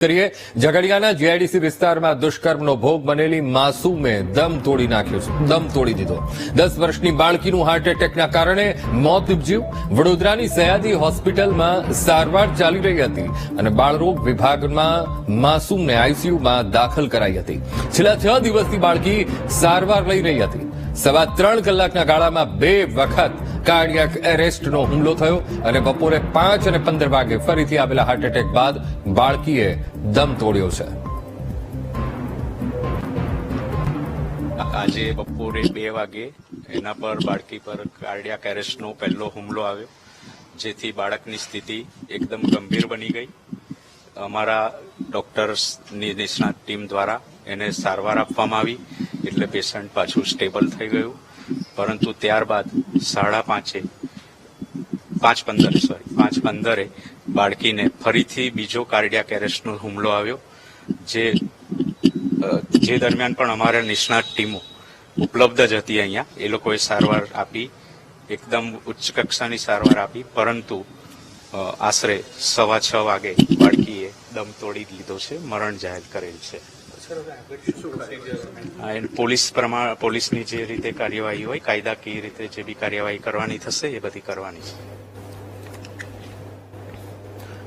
કરીએ ઝઘડિયાના જીઆઈડીસી વિસ્તારમાં દુષ્કર્મનો ભોગ બનેલી માસૂમે દમ તોડી નાખ્યો છે. દમ તોડી દીધો. 10 વર્ષની બાળકીનું હાર્ટ એટેકના કારણે મોત નીપજ્યું. વડોદરાની સયાજી હોસ્પિટલમાં સારવાર ચાલી રહી હતી અને બાળરોગ વિભાગમાં માસૂમને આઈસીયુમાં દાખલ કરાઈ હતી. છેલ્લા 6 દિવસથી બાળકી સારવાર લઈ રહી હતી. 3.25 કલાકના ગાળામાં 2 વખત કાર્ડિયાક એરેસ્ટનો હુમલો થયો અને બપોરે 5:15 વાગે ફરીથી આવેલા હાર્ટ એટેક બાદ બાળકીએ દમ તોડ્યો છે. આજે બપોરે 2 વાગે એના પર બાળકી પર કાર્ડિયાક એરેસ્ટનો પહેલો હુમલો આવ્યો, જેથી બાળકની સ્થિતિ એકદમ ગંભીર બની ગઈ. અમારા ડોક્ટર્સની નિષ્ણાત ટીમ દ્વારા એને સારવાર આપવામાં આવી એટલે પેશન્ટ પાછું સ્ટેબલ થઈ ગયું. પરંતુ ત્યારબાદ 5:15 બાળકીને ફરીથી બીજો કાર્ડિયાક એરેસ્ટનો હુમલો આવ્યો, જે દરમિયાન પણ અમારા નિષ્ણાત ટીમો ઉપલબ્ધ જ હતી અહીંયા. એ લોકોએ સારવાર આપી, એકદમ ઉચ્ચ કક્ષાની સારવાર આપી, પરંતુ આશરે 6:15 વાગે બાળકીએ દમ તોડી લીધો છે, મરણ જાહેર કરેલ છે. પોલીસની જે રીતે કાર્યવાહી હોય, કાયદાકીય રીતે જે બી કાર્યવાહી કરવાની થશે એ બધી કરવાની છે.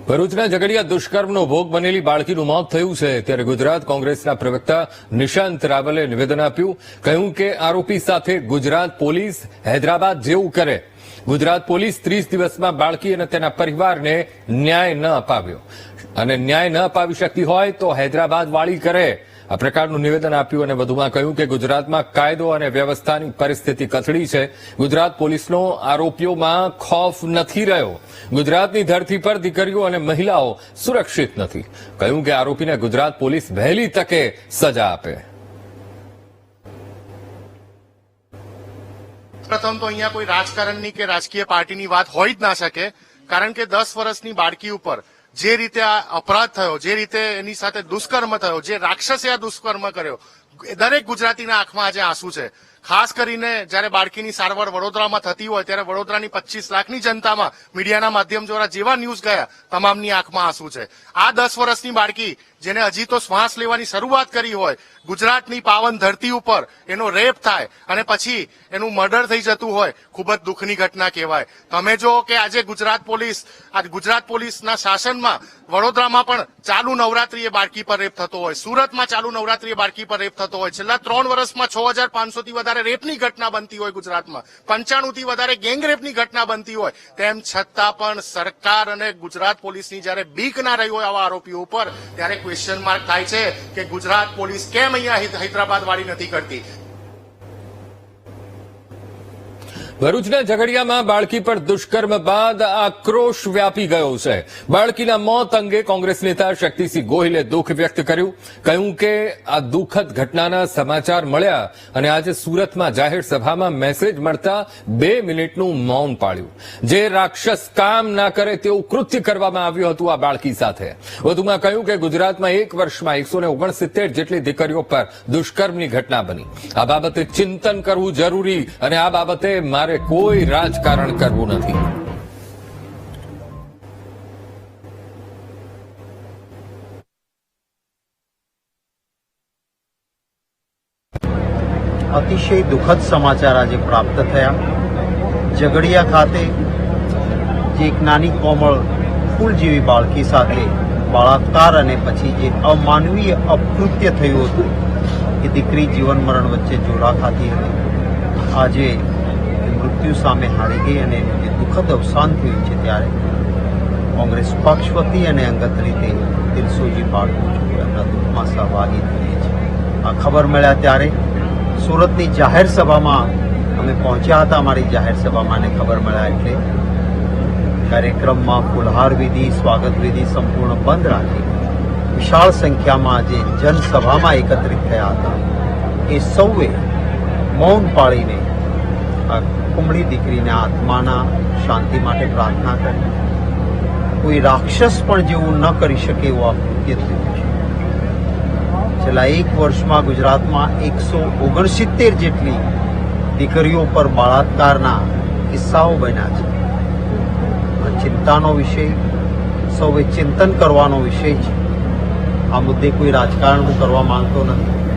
ભરૂચના ઝઘડિયા દુષ્કર્મનો ભોગ બનેલી બાળકીનું મોત થયું છે, ત્યારે ગુજરાત કોંગ્રેસના પ્રવક્તા નિશાંત રાવલે નિવેદન આપ્યું. કહ્યું કે આરોપી સાથે ગુજરાત પોલીસ હૈદરાબાદ જેવું કરે. ગુજરાત પોલીસ 30 દિવસમાં બાળકી અને તેના પરિવારને ન્યાય ન અપાવ્યો અને ન્યાય ન અપાવી શકતી હોય તો હૈદરાબાદ વાળી કરે. આ પ્રકારનું નિવેદન આપ્યું અને વધુમાં કહ્યું કે ગુજરાતમાં કાયદો અને વ્યવસ્થાની પરિસ્થિતિ કથળી છે. ગુજરાત પોલીસનો આરોપીઓમાં ખૌફ નથી રહ્યો. ગુજરાતની ધરતી પર દીકરીઓ અને મહિલાઓ સુરક્ષિત નથી. કહ્યું કે આરોપીને ગુજરાત પોલીસ વહેલી તકે સજા આપે. પ્રથમ તો અહીંયા કોઈ રાજકારણની કે રાજકીય પાર્ટીની વાત હોય જ ના શકે, કારણ કે 10 વર્ષની બાળકી ઉપર જે રીતે આ અપરાધ થયો, જે રીતે એની સાથે દુષ્કર્મ થયો, જે રાક્ષસે આ દુષ્કર્મ કર્યો, દરેક ગુજરાતીના આંખમાં આજે આંસુ છે. ખાસ કરીને જ્યારે બાળકીની સારવાર વડોદરામાં થતી હોય ત્યારે વડોદરાની 25 લાખની જનતામાં મીડિયાના માધ્યમ દ્વારા જેવા ન્યૂઝ ગયા, તમામની આંખમાં આંસુ છે. આ 10 વર્ષની બાળકી જેને હજી તો શ્વાસ લેવાની શરૂઆત કરી હોય, ગુજરાતની પાવન ધરતી ઉપર એનો રેપ થાય અને પછી એનું મર્ડર થઈ જતું હોય, ખૂબ જ દુઃખની ઘટના કહેવાય. તમે જો કે આજે ગુજરાત પોલીસના શાસનમાં વડોદરામાં પણ ચાલુ નવરાત્રીએ બાળકી પર રેપ થતો હોય, સુરતમાં ચાલુ નવરાત્રીએ બાળકી પર રેપ થતો હોય, છેલ્લા 3 વર્ષમાં 6500થી વધારે રેપની ઘટના બનતી હોય ગુજરાતમાં, 95થી વધારે ગેંગ રેપની ઘટના બનતી હોય, તેમ છતાં પણ સરકાર અને ગુજરાત પોલીસની જયારે બીક ના રહી હોય આવા આરોપીઓ ઉપર, ત્યારે ક્વેશ્ચન માર્ક થાય છે કે ગુજરાત પોલીસ કેમ અહીંયા હૈદરાબાદ વાળી નથી કરતી. ભરૂચના ઝઘડિયામાં બાળકી પર દુષ્કર્મ બાદ આક્રોશ વ્યાપી ગયો છે. બાળકીના મોત અંગે કોંગ્રેસ નેતા શક્તિસિંહ ગોહિલે દુઃખ વ્યક્ત કર્યું. કહ્યું કે આ દુઃખદ ઘટનાના સમાચાર મળ્યા અને આજે સુરતમાં જાહેર સભામાં મેસેજ મળતા 2 મિનિટનું મૌન પાળ્યું. જે રાક્ષસ કામ ના કરે તેવું કૃત્ય કરવામાં આવ્યું હતું આ બાળકી સાથે. વધુમાં કહ્યું કે ગુજરાતમાં 1 વર્ષમાં 169 જેટલી દીકરીઓ પર દુષ્કર્મની ઘટના બની. આ બાબતે ચિંતન કરવું જરૂરી અને આ બાબતે મારે કોઈ રાજકારણ કરવું નથી. અતિશય દુઃખદ સમાચાર આજે પ્રાપ્ત થયા. ઝઘડિયા ખાતે જે એક નાની કોમળ ફૂલ જેવી બાળકી સાથે બળાત્કાર અને પછી જે અમાનવીય અકૃત્ય થયું હતું, કે દીકરી જીવન મરણ વચ્ચે ઝોલા ખાતી હતી, આજે મૃત્યુ સામે હારી ગઈ અને એનું જે દુઃખદ અવસાન થયું છે, ત્યારે કોંગ્રેસ પક્ષ વતી અને અંગત રીતે દિલસોજી પાડવું છું, એમના દુઃખમાં સહભાગી થઈએ છીએ. આ ખબર મળ્યા ત્યારે સુરતની જાહેર સભામાં અમે પહોંચ્યા હતા. અમારી જાહેર સભામાં ખબર મળ્યા એટલે કાર્યક્રમમાં ફુલહાર વિધિ, સ્વાગત વિધિ સંપૂર્ણ બંધ રાખી વિશાળ સંખ્યામાં જે જનસભામાં એકત્રિત થયા હતા, એ સૌએ મૌન પાળીને આ કુમળી દીકરીના આત્માના શાંતિ માટે પ્રાર્થના કરી. કોઈ રાક્ષસ પણ જેવું ન કરી શકે એવું આ કૃત્ય થયું છે. છેલ્લા 1 વર્ષમાં ગુજરાતમાં 169 જેટલી દીકરીઓ પર બળાત્કારના કિસ્સાઓ બન્યા છે. ચિંતાનો વિષય, સૌએ ચિંતન કરવાનો વિષય છે આ મુદ્દે કોઈ રાજકારણ હું કરવા માંગતો નથી.